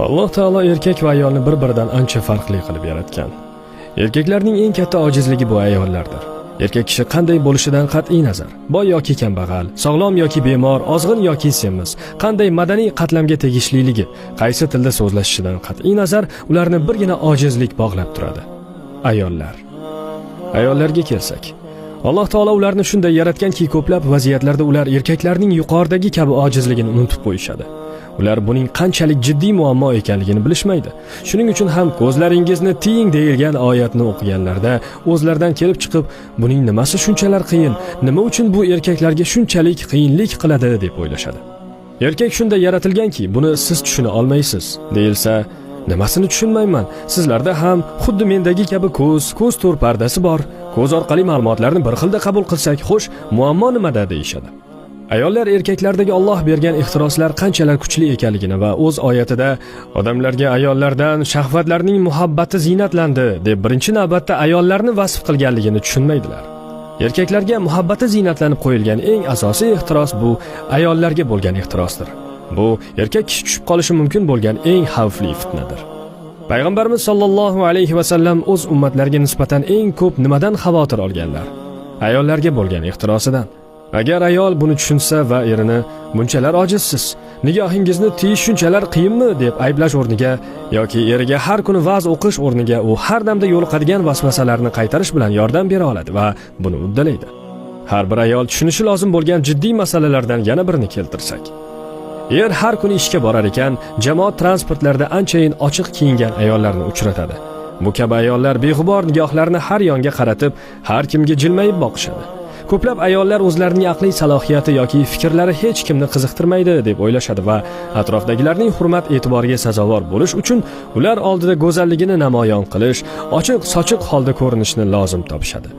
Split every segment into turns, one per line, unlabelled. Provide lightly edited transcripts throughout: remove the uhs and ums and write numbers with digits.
Alloh taolo erkak va ayolni bir-biridan ancha farqli qilib yaratgan. Erkaklarning eng katta ojizligi bu ayollardir. Erkak kishi qanday bo'lishidan qat'iy nazar, boy yoki kambag'al, sog'lom yoki bemor, ozg'in yoki semiz, qanday madaniy qatlamga tegishliligi, qaysi tilda so'zlashishidan qat'iy nazar ularni birgina ojizlik bog'lab turadi. Ayollar. Ayollarga kelsak, Alloh taolo ularni shunday yaratganki, ko'plab vaziyatlarda ular erkaklarning yuqoridagi kabi ojizligini unutib qo'yishadi. Ular buning qanchalik jiddiy muammo ekanligini bilishmaydi. Shuning uchun ham ko'zlaringizni tiying deyilgan oyatni o'qiganlarda o'zlaridan kelib chiqib, buning nimasi shunchalar qiyin, nima uchun bu erkaklarga shunchalik qiyinlik qiladi deb o'ylashadi. Erkak shunday yaratilganki, buni siz tushuna olmaysiz, deyilsa, nimasini tushunmayman? Sizlarda ham xuddi mendagi kabi ko'z to'r pardasi bor. Ko'z orqali ma'lumotlarni bir xilda qabul qilsak, xo'sh, muammo nimada deyishadi. Ayollar erkaklardagi Alloh bergan ixtiroslar qanchalar kuchli ekanligini va o'z oyatida odamlarga ayollardan shahvatlarning muhabbati ziynatlandi deb birinchi navbatda ayollarni vasf qilganligini tushunmaydilar. Erkaklarga muhabbati ziynatlanib qo'yilgan eng asosiy ixtiros bu ayollarga bo'lgan ixtirosdir. Bu erkak kishi tushib qolishi mumkin bo'lgan eng xavfli fitnadir. Payg'ambarimiz sollallohu alayhi va sallam o'z ummatlariga nisbatan eng ko'p nimadan xavotir olganlar? Ayollarga bo'lgan ixtirosidan. Agar ayol buni tushunsa va erini bunchalar ojizsiz, nigohingizni tiyish shunchalar qiyinmi deb ayblash o'rniga yoki eriga har kuni va'z o'qish o'rniga u har damda yo'liqadigan vasvasalarni qaytarish bilan yordam bera oladi va buni uddalaydi. Har bir ayol tushunishi lozim bo'lgan jiddiy masalalardan yana birini keltirsak. Er har kuni ishga borar ekan, jamoat transportlarida anchayin ochiq kiyingan ayollarni uchratadi. Bu kabi ayollar beg'ubor nigohlarni har yonga qaratib, har kimga jilmayib boqishadi. Ko'plab ayollar o'zlarining aqliy salohiyati yoki fikrlari hech kimni qiziqtirmaydi deb o'ylashadi va atrofdagilarning hurmat e'tiboriga sazovor bo'lish uchun ular oldida go'zalligini namoyon qilish, ochiq-sochiq holda ko'rinishni lozim topishadi.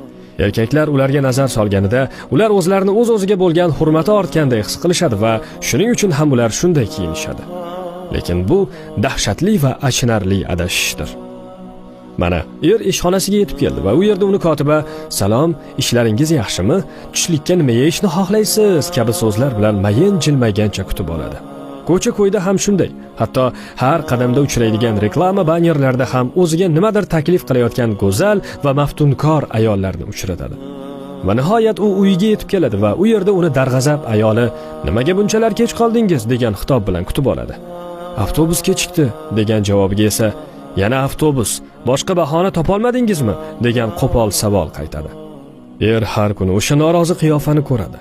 Erkaklar ularga nazar solganida ular o'zlarini o'z-o'ziga bo'lgan hurmati ortganday his qilishadi va shuning uchun ham ular shunday kiyinishadi. Lekin bu dahshatli va achinarli adashishdir. Mana, er ishxonasiga yetib keldi va u yerda uni kotiba "Salom, ishlaringiz yaxshimi? Tushlikka nima yeyishni xohlaysiz?" kabi so'zlar bilan mayin jilmaygancha kutib oladi. Ko'cha-ko'yda ham shunday. Hatto har qadamda uchraydigan reklama bannerlarida ham o'ziga nimadir taklif qilayotgan go'zal va maftunkor ayollarni uchratadi. Va nihoyat u uyiga yetib keladi va u yerda uni darg'azab ayoli "Nimaga bunchalar kech qoldingiz?" degan xitob bilan kutib oladi. "Avtobus kechikdi" degan javobiga esa "Yana avtobus, boshqa bahona topolmadingizmi?" degan qo'pol savol qaytadi. Er har kuni o'sha norozi qiyofani ko'radi.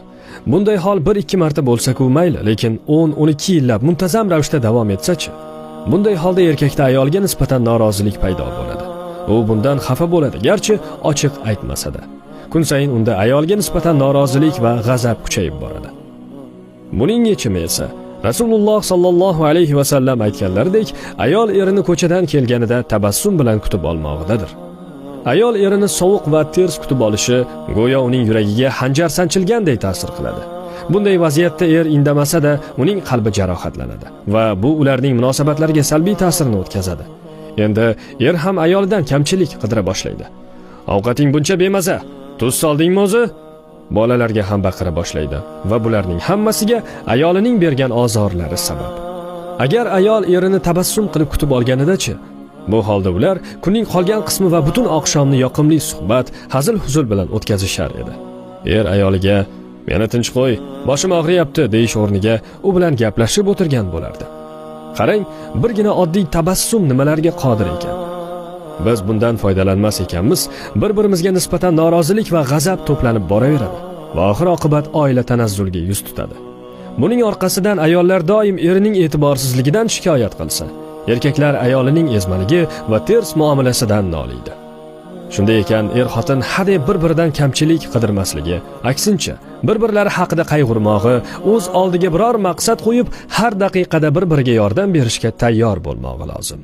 Bunday hol 1-2 marta bo'lsa-ku mayli, lekin 10-12 yillab muntazam ravishda davom etsa-chi? Bunday holda erkakda ayolga nisbatan norozilik paydo bo'ladi. U bundan xafa bo'ladi, garchi ochiq aytmasa-da. Kun sayin unda ayolga nisbatan norozilik va g'azab kuchayib boradi. Buning yechimi esa Rasululloh sallallohu alayhi va sallam aytganlaridek, ayol erini ko'chadan kelganida tabassum bilan kutib olmog'idadir. Ayol erini sovuq va ters kutib olishi go'yo uning yuragiga hanjar sanchilganday ta'sir qiladi. Bunday vaziyatda er indamasa-da, uning qalbi jarohatlanadi va bu ularning munosabatlariga salbiy ta'sirini o'tkazadi. Endi er ham ayolidan kamchilik qidira boshlaydi. "Ovqating buncha bemaza, tuz soldingmi o'zi?" Bolalarga ham baqira boshlaydi va bularning hammasiga ayolining bergan ozorlari sabab. Agar ayol erini tabassum qilib kutib olganida-chi? Bu holda ular kunning qolgan qismi va butun oqshomni yoqimli suhbat, hazil-huzul bilan o'tkazishar edi. Er ayoliga "Meni tinch qo'y, boshim og'riyapti" deyish o'rniga u bilan gaplashib o'tirgan bo'lardi. Qarang, birgina oddiy tabassum nimalarga qodir ekan. Biz bundan foydalanmas ekanmiz, bir-birimizga nisbatan norozilik va g'azab to'planib boraveradi va oxir oqibat oila tanazzulga yuz tutadi. Buning orqasidan ayollar doim erining e'tiborsizligidan shikoyat qilsa, erkaklar ayolining ezmaligi va ters muomalasidan noliydi. Shunday ekan, er-xotin hadeb bir-biridan kamchilik qidirmasligi, aksincha, bir-birlari haqida qayg'urmog'i, o'z oldiga biror maqsad qo'yib, har daqiqada bir-biriga yordam berishga tayyor bo'lmog'i lozim.